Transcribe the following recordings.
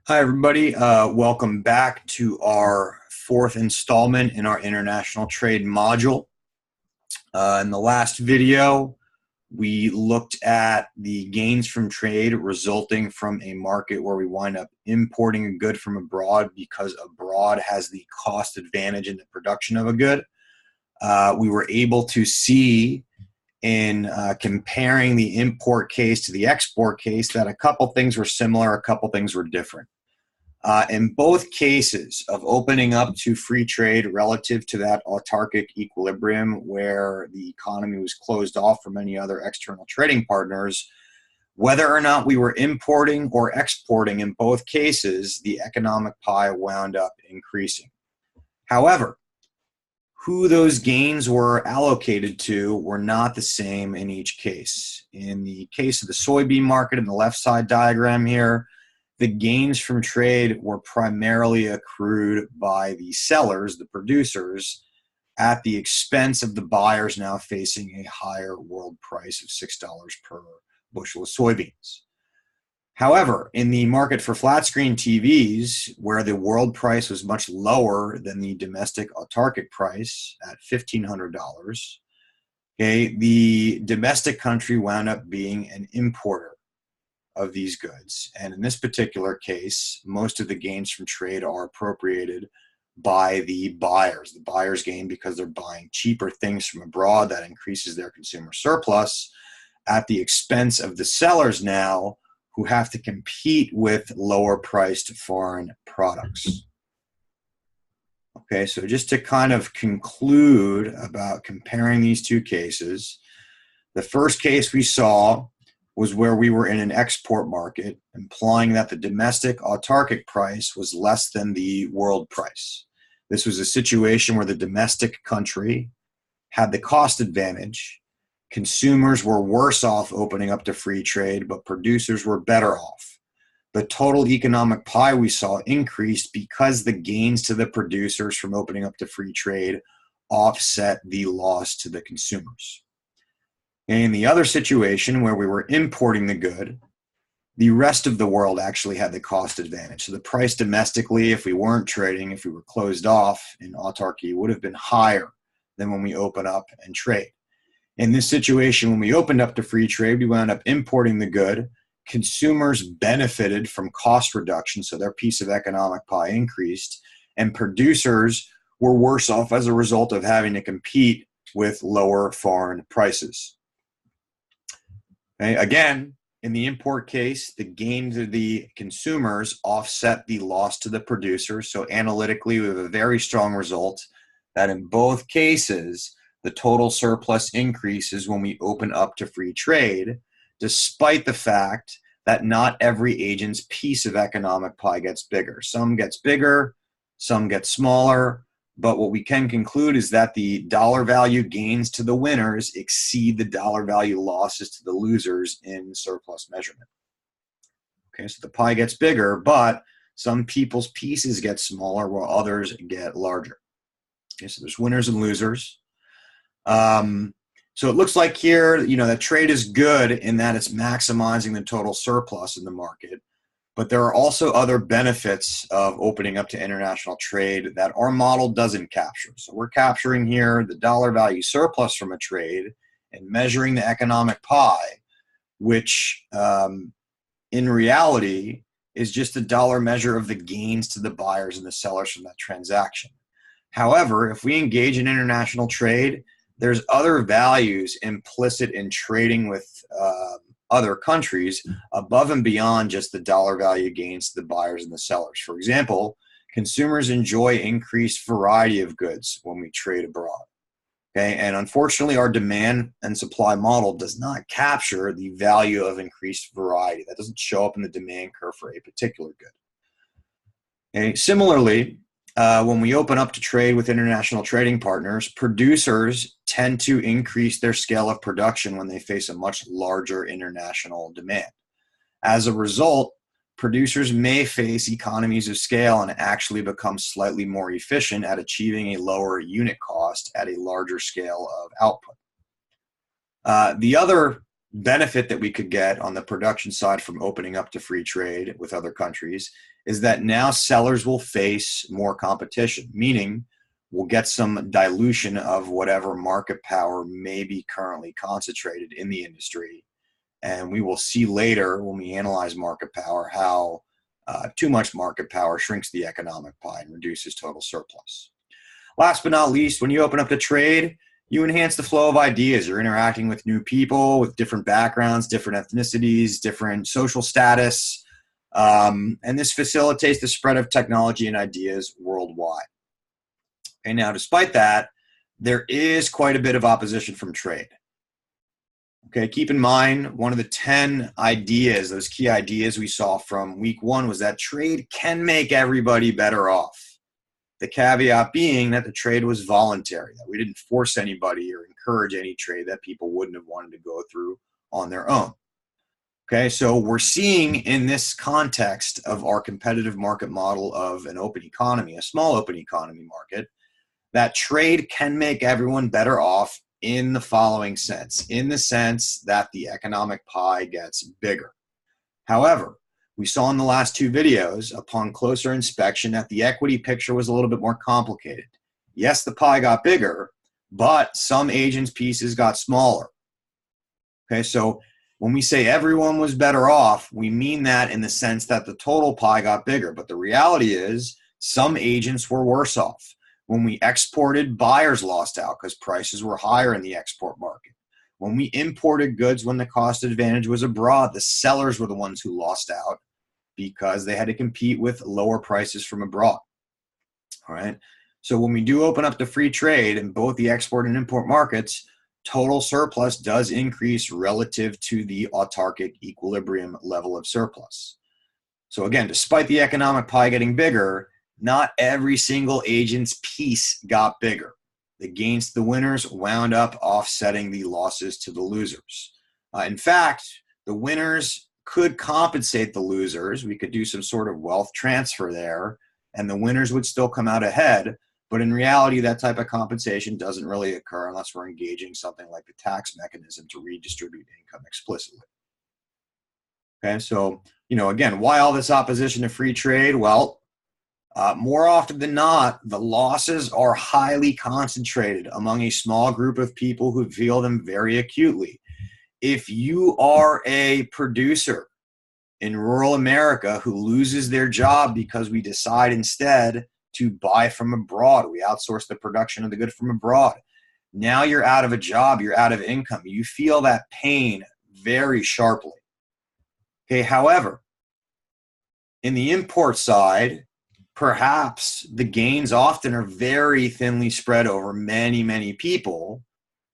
Hi, everybody. Welcome back to our fourth installment in our international trade module. In the last video, we looked at the gains from trade resulting from a market where we wind up importing a good from abroad because abroad has the cost advantage in the production of a good. We were able to see in comparing the import case to the export case that a couple things were similar, a couple things were different. In both cases of opening up to free trade relative to that autarkic equilibrium where the economy was closed off from any other external trading partners, whether or not we were importing or exporting, in both cases, the economic pie wound up increasing. However, who those gains were allocated to were not the same in each case. In the case of the soybean market in the left side diagram here, the gains from trade were primarily accrued by the sellers, the producers, at the expense of the buyers now facing a higher world price of $6 per bushel of soybeans. However, in the market for flat screen TVs, where the world price was much lower than the domestic autarkic price at $1,500, okay, the domestic country wound up being an importer of these goods. And in this particular case, most of the gains from trade are appropriated by the buyers. The buyers gain because they're buying cheaper things from abroad. That increases their consumer surplus at the expense of the sellers now, who have to compete with lower priced foreign products. Okay, so just to kind of conclude about comparing these two cases, the first case we saw was where we were in an export market, implying that the domestic autarkic price was less than the world price. This was a situation where the domestic country had the cost advantage. Consumers were worse off opening up to free trade, but producers were better off. The total economic pie we saw increased because the gains to the producers from opening up to free trade offset the loss to the consumers. In the other situation where we were importing the good, the rest of the world actually had the cost advantage. So the price domestically, if we weren't trading, if we were closed off in autarky, would have been higher than when we open up and trade. In this situation, when we opened up to free trade, we wound up importing the good. Consumers benefited from cost reduction, so their piece of economic pie increased, and producers were worse off as a result of having to compete with lower foreign prices. Okay. Again, in the import case, the gain to the consumers offset the loss to the producers. So analytically, we have a very strong result that in both cases, the total surplus increases when we open up to free trade, despite the fact that not every agent's piece of economic pie gets bigger. Some gets bigger, some get smaller. But what we can conclude is that the dollar value gains to the winners exceed the dollar value losses to the losers in surplus measurement. Okay, so the pie gets bigger, but some people's pieces get smaller while others get larger. Okay, so there's winners and losers. So it looks like here, that trade is good in that it's maximizing the total surplus in the market. But there are also other benefits of opening up to international trade that our model doesn't capture. So we're capturing here the dollar value surplus from a trade and measuring the economic pie, which in reality is just a dollar measure of the gains to the buyers and the sellers from that transaction. However, if we engage in international trade, there's other values implicit in trading with other countries above and beyond just the dollar value gains to the buyers and the sellers. For example, consumers enjoy increased variety of goods when we trade abroad. Okay, and unfortunately, our demand and supply model does not capture the value of increased variety. That doesn't show up in the demand curve for a particular good. Okay, similarly, when we open up to trade with international trading partners, producers tend to increase their scale of production when they face a much larger international demand. As a result, producers may face economies of scale and actually become slightly more efficient at achieving a lower unit cost at a larger scale of output. The other benefit that we could get on the production side from opening up to free trade with other countries is that now sellers will face more competition, meaning we'll get some dilution of whatever market power may be currently concentrated in the industry. And we will see later when we analyze market power how too much market power shrinks the economic pie and reduces total surplus. Last but not least, when you open up to trade, you enhance the flow of ideas. You're interacting with new people with different backgrounds, different ethnicities, different social status, and this facilitates the spread of technology and ideas worldwide. And now, despite that, there is quite a bit of opposition from trade. Okay, keep in mind, one of the 10 ideas, those key ideas we saw from week 1 was that trade can make everybody better off. The caveat being that the trade was voluntary, that we didn't force anybody or encourage any trade that people wouldn't have wanted to go through on their own. Okay, so we're seeing in this context of our competitive market model of an open economy, a small open economy market, that trade can make everyone better off in the following sense, in the sense that the economic pie gets bigger. However, we saw in the last 2 videos, upon closer inspection, that the equity picture was a little bit more complicated. Yes, the pie got bigger, but some agents' pieces got smaller. Okay, so when we say everyone was better off, we mean that in the sense that the total pie got bigger, but the reality is some agents were worse off. When we exported, buyers lost out because prices were higher in the export market. When we imported goods when the cost advantage was abroad, the sellers were the ones who lost out because they had to compete with lower prices from abroad. All right. So when we do open up to free trade in both the export and import markets, total surplus does increase relative to the autarkic equilibrium level of surplus. So again, despite the economic pie getting bigger, not every single agent's piece got bigger. The gains to the winners wound up offsetting the losses to the losers. In fact, the winners could compensate the losers. We could do some sort of wealth transfer there, and the winners would still come out ahead. But in reality, that type of compensation doesn't really occur unless we're engaging something like the tax mechanism to redistribute income explicitly. Okay, so, again, why all this opposition to free trade? Well, more often than not, the losses are highly concentrated among a small group of people who feel them very acutely. If you are a producer in rural America who loses their job because we decide instead to buy from abroad, we outsource the production of the good from abroad, now you're out of a job, you're out of income. You feel that pain very sharply. Okay, however, in the import side, perhaps the gains often are very thinly spread over many, many people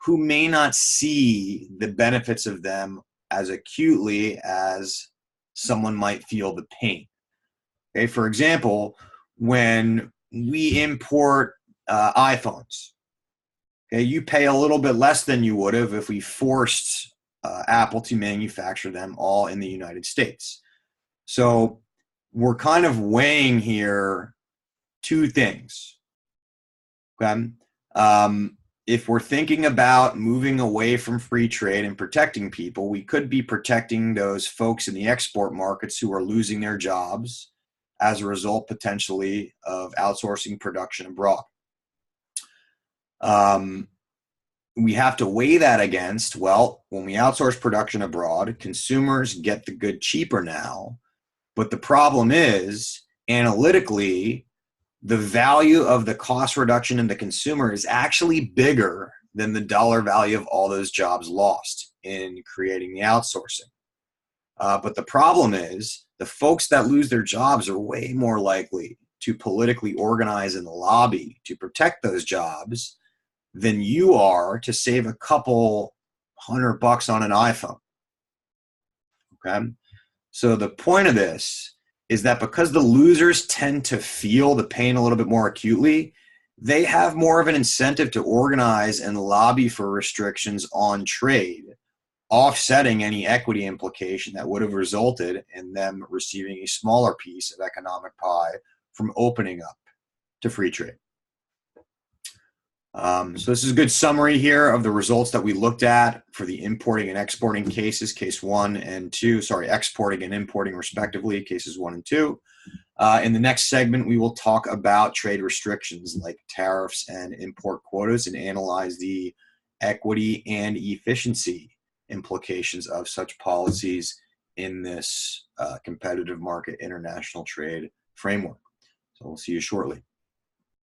who may not see the benefits of them as acutely as someone might feel the pain. Okay, for example, when we import iPhones, okay, you pay a little bit less than you would have if we forced Apple to manufacture them all in the United States. So we're kind of weighing here 2 things. Okay? If we're thinking about moving away from free trade and protecting people, we could be protecting those folks in the export markets who are losing their jobs as a result, potentially, of outsourcing production abroad. We have to weigh that against, well, when we outsource production abroad, consumers get the good cheaper now. But the problem is, analytically, the value of the cost reduction in the consumer is actually bigger than the dollar value of all those jobs lost in creating the outsourcing. But the problem is, the folks that lose their jobs are way more likely to politically organize and lobby to protect those jobs than you are to save a couple $100 on an iPhone. Okay? So the point of this is that because the losers tend to feel the pain a little bit more acutely, they have more of an incentive to organize and lobby for restrictions on trade, offsetting any equity implication that would have resulted in them receiving a smaller piece of economic pie from opening up to free trade. So this is a good summary here of the results that we looked at for the importing and exporting cases, case 1 and 2, exporting and importing respectively, cases 1 and 2. In the next segment, we will talk about trade restrictions like tariffs and import quotas and analyze the equity and efficiency implications of such policies in this competitive market international trade framework. So we'll see you shortly.